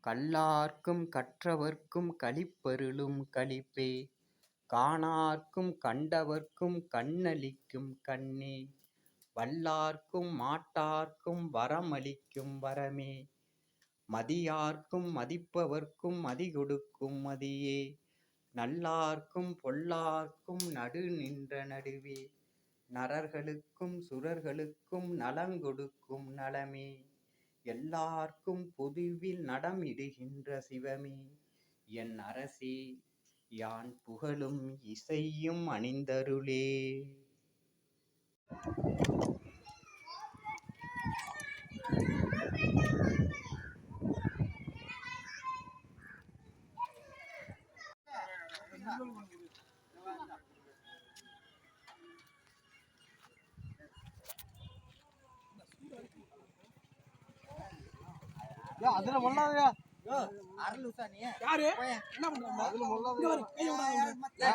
கல்லார்க்கும் கற்றவர்க்கும் களிப்பருளும் களிப்பே. காணார்க்கும் கண்டவர்க்கும் கண்ணளிக்கும் கண்ணே. வல்லார்க்கும் மாட்டார்க்கும் வரமளிக்கும் வரமே. மதியார்க்கும் மதிப்பவர்க்கும் மதிகொடுக்கும் மதியே. நல்லார்க்கும் பொல்லார்க்கும் நடுநின்ற நடுவே. நரர்களுக்கும் சுரர்களுக்கும் நலங்கொடுக்கும் நலமே. எல்லார்க்கும் பொதுவில் நடமிடுகின்ற சிவமே. என் அரசே, யான் புகழும் இசையும் அணிந்தருளே. அதுல மொல்லாதயா அருள் உசானியா யாரு என்ன பண்றாங்க அதுல மொல்லாதயா